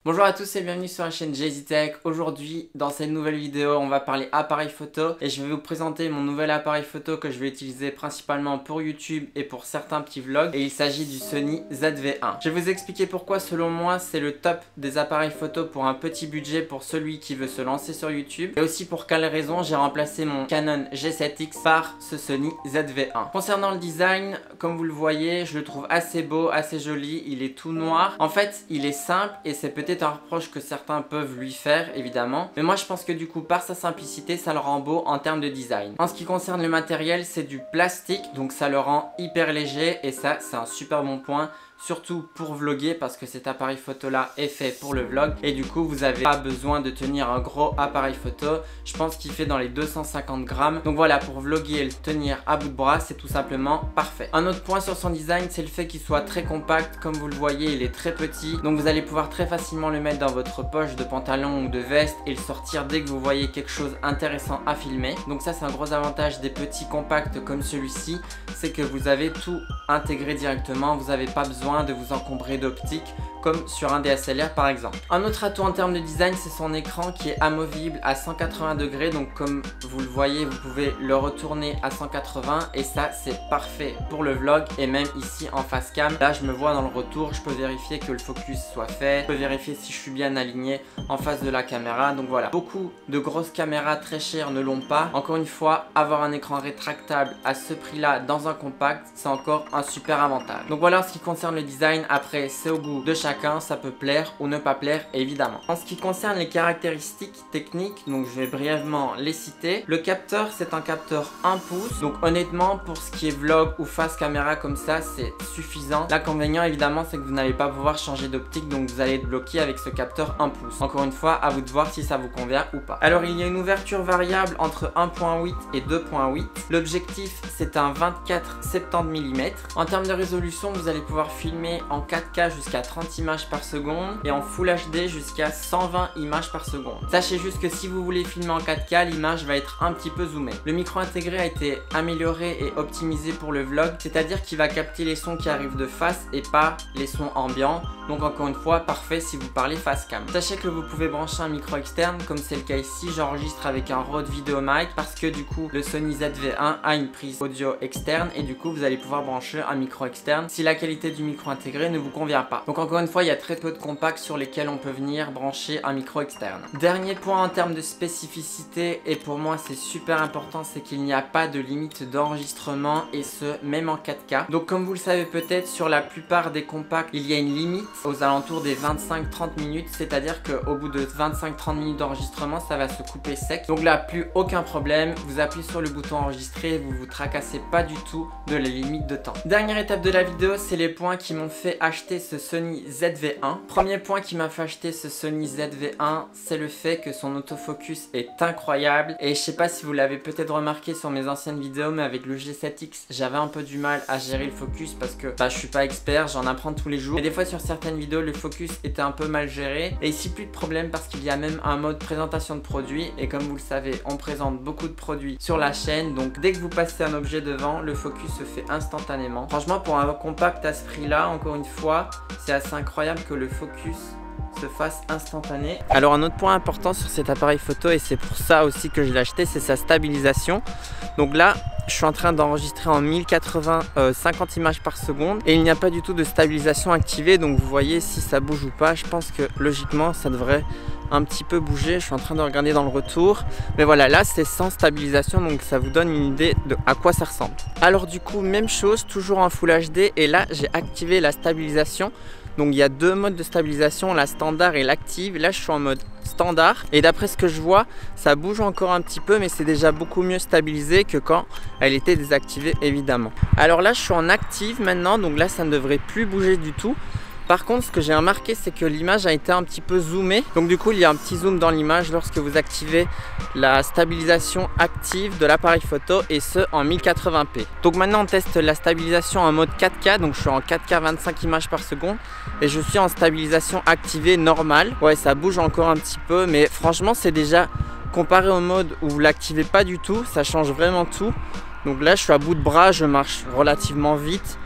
Bonjour à tous et bienvenue sur la chaîne JZTech. Aujourd'hui, dans cette nouvelle vidéo, on va parler appareil photo et je vais vous présenter mon nouvel appareil photo que je vais utiliser principalement pour YouTube et pour certains petits vlogs. Et il s'agit du Sony ZV-1. Je vais vous expliquer pourquoi, selon moi, c'est le top des appareils photo pour un petit budget pour celui qui veut se lancer sur YouTube. Et aussi pour quelle raison j'ai remplacé mon Canon G7X par ce Sony ZV-1. Concernant le design, comme vous le voyez, je le trouve assez beau, assez joli. Il est tout noir. En fait, il est simple et c'est peut-être un reproche que certains peuvent lui faire évidemment, mais moi je pense que du coup par sa simplicité ça le rend beau en termes de design. En ce qui concerne le matériel, c'est du plastique, donc ça le rend hyper léger et ça c'est un super bon point, surtout pour vlogger parce que cet appareil photo là est fait pour le vlog et du coup vous n'avez pas besoin de tenir un gros appareil photo. Je pense qu'il fait dans les 250 grammes, donc voilà, pour vlogger et le tenir à bout de bras c'est tout simplement parfait. Un autre point sur son design, c'est le fait qu'il soit très compact. Comme vous le voyez, il est très petit, donc vous allez pouvoir très facilement le mettre dans votre poche de pantalon ou de veste et le sortir dès que vous voyez quelque chose intéressant à filmer. Donc ça c'est un gros avantage des petits compacts comme celui-ci, c'est que vous avez tout intégré directement, vous n'avez pas besoin de vous encombrer d'optique comme sur un DSLR par exemple. Un autre atout en termes de design, c'est son écran qui est amovible à 180 degrés, donc comme vous le voyez vous pouvez le retourner à 180 et ça c'est parfait pour le vlog et même ici en face cam. Là je me vois dans le retour, je peux vérifier que le focus soit fait, je peux vérifier si je suis bien aligné en face de la caméra. Donc voilà, beaucoup de grosses caméras très chères ne l'ont pas. Encore une fois, avoir un écran rétractable à ce prix là dans un compact, c'est encore un super avantage. Donc voilà en ce qui concerne le design. Après c'est au goût de chacun, ça peut plaire ou ne pas plaire évidemment. En ce qui concerne les caractéristiques techniques, donc je vais brièvement les citer. Le capteur, c'est un capteur 1 pouce, donc honnêtement pour ce qui est vlog ou face caméra comme ça c'est suffisant. L'inconvénient évidemment c'est que vous n'allez pas pouvoir changer d'optique, donc vous allez être bloqué avec ce capteur 1 pouce. Encore une fois, à vous de voir si ça vous convient ou pas. Alors il y a une ouverture variable entre 1.8 et 2.8. L'objectif c'est un 24-70 mm. En termes de résolution, vous allez pouvoir filmer en 4K jusqu'à 30 images par seconde et en Full HD jusqu'à 120 images par seconde. Sachez juste que si vous voulez filmer en 4K, l'image va être un petit peu zoomée. Le micro intégré a été amélioré et optimisé pour le vlog, c'est-à-dire qu'il va capter les sons qui arrivent de face et pas les sons ambiants. Donc encore une fois, parfait si vous parlez face cam. Sachez que vous pouvez brancher un micro externe, comme c'est le cas ici. J'enregistre avec un Rode VideoMic parce que du coup le Sony ZV-1 a une prise audio externe et du coup vous allez pouvoir brancher un micro externe si la qualité du micro intégré ne vous convient pas. Donc encore une fois, il y a très peu de compacts sur lesquels on peut venir brancher un micro externe. Dernier point en termes de spécificité, et pour moi c'est super important, c'est qu'il n'y a pas de limite d'enregistrement et ce même en 4K. Donc comme vous le savez peut-être, sur la plupart des compacts il y a une limite aux alentours des 25-30 minutes, c'est-à-dire qu'au bout de 25-30 minutes d'enregistrement ça va se couper sec. Donc là plus aucun problème, vous appuyez sur le bouton enregistrer, vous vous tracassez pas du tout de la limite de temps. Dernière étape de la vidéo, c'est les points qui m'ont fait acheter ce Sony ZV-1. Premier point qui m'a fait acheter ce Sony ZV-1, c'est le fait que son autofocus est incroyable et je sais pas si vous l'avez peut-être remarqué sur mes anciennes vidéos, mais avec le G7X j'avais un peu du mal à gérer le focus parce que je suis pas expert, j'en apprends tous les jours et des fois sur certaines vidéos le focus était un peu mal géré. Et ici plus de problème parce qu'il y a même un mode présentation de produits et comme vous le savez on présente beaucoup de produits sur la chaîne, donc dès que vous passez un objet devant le focus se fait instantanément. Franchement pour un compact à ce prix là, encore une fois c'est assez incroyable que le focus se fasse instantané. Alors un autre point important sur cet appareil photo, et c'est pour ça aussi que je l'ai acheté, c'est sa stabilisation. Donc là je suis en train d'enregistrer en 1080 50 images par seconde et il n'y a pas du tout de stabilisation activée, donc vous voyez si ça bouge ou pas. Je pense que logiquement ça devrait un petit peu bouger. Je suis en train de regarder dans le retour, mais voilà, là c'est sans stabilisation, donc ça vous donne une idée de à quoi ça ressemble. Alors du coup même chose, toujours en Full HD, et là j'ai activé la stabilisation. Donc il y a deux modes de stabilisation, la standard et l'active. Là je suis en mode standard et d'après ce que je vois ça bouge encore un petit peu, mais c'est déjà beaucoup mieux stabilisé que quand elle était désactivée évidemment. Alors là je suis en active maintenant, donc là ça ne devrait plus bouger du tout. Par contre, ce que j'ai remarqué, c'est que l'image a été un petit peu zoomée. Donc du coup, il y a un petit zoom dans l'image lorsque vous activez la stabilisation active de l'appareil photo, et ce en 1080p. Donc maintenant, on teste la stabilisation en mode 4K. Donc je suis en 4K 25 images par seconde et je suis en stabilisation activée normale. Ouais, ça bouge encore un petit peu, mais franchement, c'est déjà comparé au mode où vous l'activez pas du tout, ça change vraiment tout. Donc là, je suis à bout de bras, je marche relativement vite.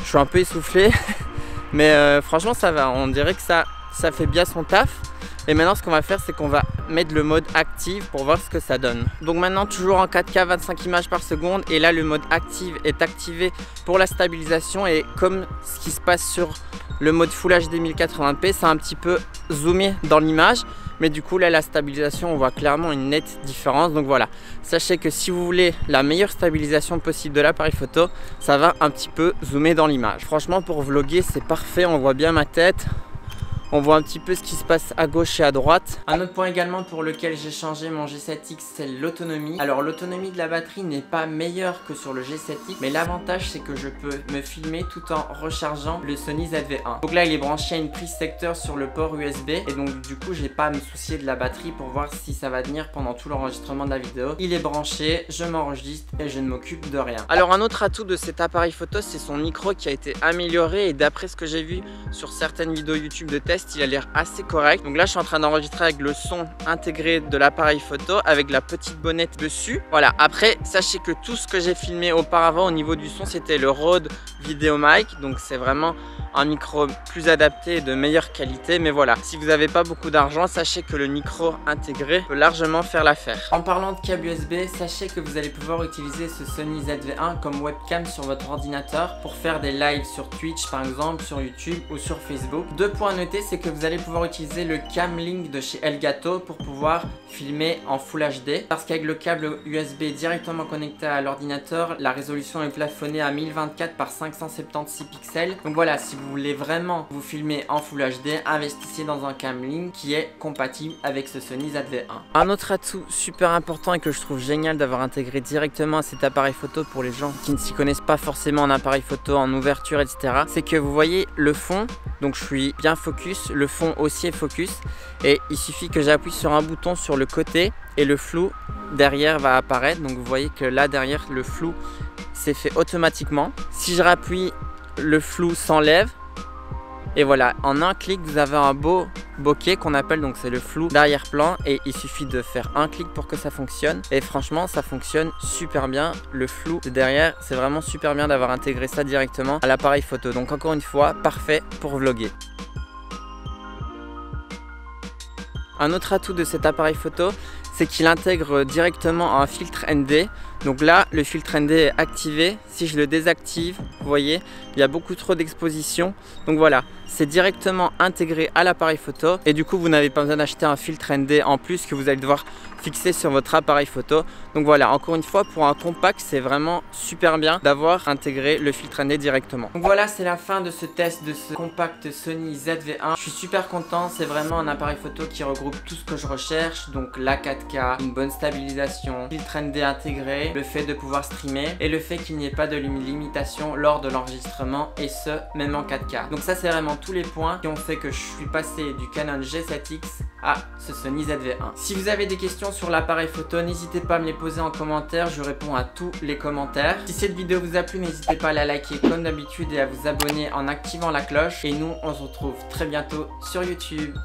Je suis un peu essoufflé. Mais franchement ça va, on dirait que ça ça fait bien son taf. Et maintenant ce qu'on va faire, c'est qu'on va mettre le mode active pour voir ce que ça donne. Donc maintenant toujours en 4K 25 images par seconde, et là le mode active est activé pour la stabilisation, et comme ce qui se passe sur le mode Full HD 1080p, c'est un petit peu zoomé dans l'image, mais du coup là la stabilisation, on voit clairement une nette différence. Donc voilà, sachez que si vous voulez la meilleure stabilisation possible de l'appareil photo, ça va un petit peu zoomer dans l'image. Franchement pour vlogger c'est parfait, on voit bien ma tête. On voit un petit peu ce qui se passe à gauche et à droite. Un autre point également pour lequel j'ai changé mon G7X, c'est l'autonomie. Alors l'autonomie de la batterie n'est pas meilleure que sur le G7X, mais l'avantage c'est que je peux me filmer tout en rechargeant le Sony ZV-1. Donc là il est branché à une prise secteur sur le port USB, et donc du coup j'ai pas à me soucier de la batterie pour voir si ça va tenir pendant tout l'enregistrement de la vidéo. Il est branché, je m'enregistre et je ne m'occupe de rien. Alors un autre atout de cet appareil photo, c'est son micro qui a été amélioré, et d'après ce que j'ai vu sur certaines vidéos YouTube de test, il a l'air assez correct. Donc là je suis en train d'enregistrer avec le son intégré de l'appareil photo avec la petite bonnette dessus. Voilà, après sachez que tout ce que j'ai filmé auparavant au niveau du son, c'était le Rode VideoMic, donc c'est vraiment un micro plus adapté et de meilleure qualité. Mais voilà, si vous n'avez pas beaucoup d'argent, sachez que le micro intégré peut largement faire l'affaire. En parlant de câble USB, sachez que vous allez pouvoir utiliser ce Sony ZV-1 comme webcam sur votre ordinateur pour faire des lives sur Twitch par exemple, sur YouTube ou sur Facebook. Deux points à noter, c'est que vous allez pouvoir utiliser le Camlink de chez Elgato pour pouvoir filmer en Full HD, parce qu'avec le câble USB directement connecté à l'ordinateur, la résolution est plafonnée à 1024 par 576 pixels. Donc voilà, si vous voulez vraiment vous filmer en Full HD, investissez dans un Camlink qui est compatible avec ce Sony ZV-1. Un autre atout super important et que je trouve génial d'avoir intégré directement à cet appareil photo pour les gens qui ne s'y connaissent pas forcément en appareil photo, en ouverture, etc., c'est que vous voyez le fond, donc je suis bien focus, le fond aussi est focus, et il suffit que j'appuie sur un bouton sur le côté et le flou derrière va apparaître. Donc vous voyez que là derrière le flou c'est fait automatiquement. Si je rappuie, le flou s'enlève, et voilà, en un clic vous avez un beau bokeh qu'on appelle, donc c'est le flou d'arrière-plan, et il suffit de faire un clic pour que ça fonctionne, et franchement ça fonctionne super bien. Le flou de derrière, c'est vraiment super bien d'avoir intégré ça directement à l'appareil photo. Donc encore une fois, parfait pour vlogger. Un autre atout de cet appareil photo, c'est qu'il intègre directement un filtre ND. Donc là, le filtre ND est activé. Si je le désactive, vous voyez, il y a beaucoup trop d'exposition. Donc voilà, c'est directement intégré à l'appareil photo, et du coup vous n'avez pas besoin d'acheter un filtre ND en plus que vous allez devoir fixer sur votre appareil photo. Donc voilà, encore une fois, pour un compact, c'est vraiment super bien d'avoir intégré le filtre ND directement. Donc voilà, c'est la fin de ce test de ce compact Sony ZV-1. Je suis super content, c'est vraiment un appareil photo qui regroupe tout ce que je recherche, donc la 4K, une bonne stabilisation, filtre ND intégré, le fait de pouvoir streamer, et le fait qu'il n'y ait pas de limitation lors de l'enregistrement, et ce même en 4K. Donc ça c'est vraiment tous les points qui ont fait que je suis passé du Canon G7X à ce Sony ZV-1. Si vous avez des questions sur l'appareil photo, n'hésitez pas à me les poser en commentaire, je réponds à tous les commentaires. Si cette vidéo vous a plu, n'hésitez pas à la liker comme d'habitude et à vous abonner en activant la cloche, et nous on se retrouve très bientôt sur YouTube.